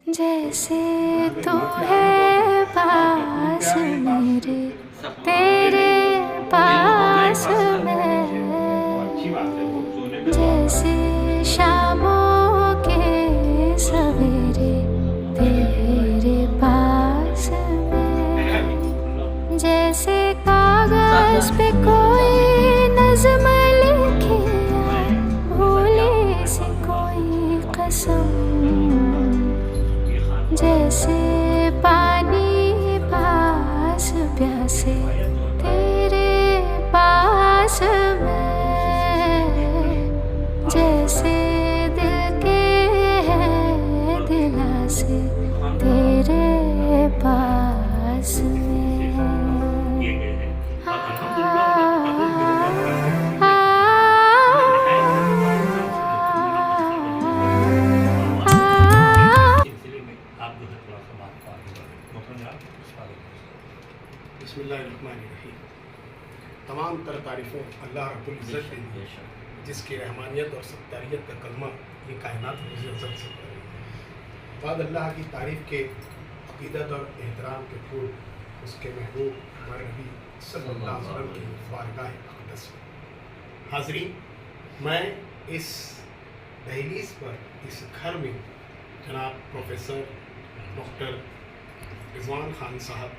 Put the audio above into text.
जैसे तू है पास मेरे, तेरे पास मैं, जैसे शामों के सवेरे तेरे पास मैं, जैसे कागज पे कोई नज़्म लिखे भूले से कोई कसम, जैसे पानी पास प्यासे तेरे पास मैं, जैसे दिल के है दिलासे तेरे पास में। बिस्मिल्लाहिर्रहमानिर्रहीम। तमाम तर तारीफ़ों अल्लाह रब्बुल इज़्ज़त के लिए, जिसकी रहमानियत और सत्तारियत का कलमा ये कायनात मुझे अज़ल से कर रही है। बाद अल्लाह की तारीफ़ के अक़ीदत और एहतराम के फूल उसके महबूब हमारे नबी सल्लल्लाहु अलैहि वसल्लम की बारगाह अक़दस में। हाज़रीन, मैं इस दहलीज़ पर, इस घर में जनाब प्रोफेसर डॉक्टर रिज़वान खान साहब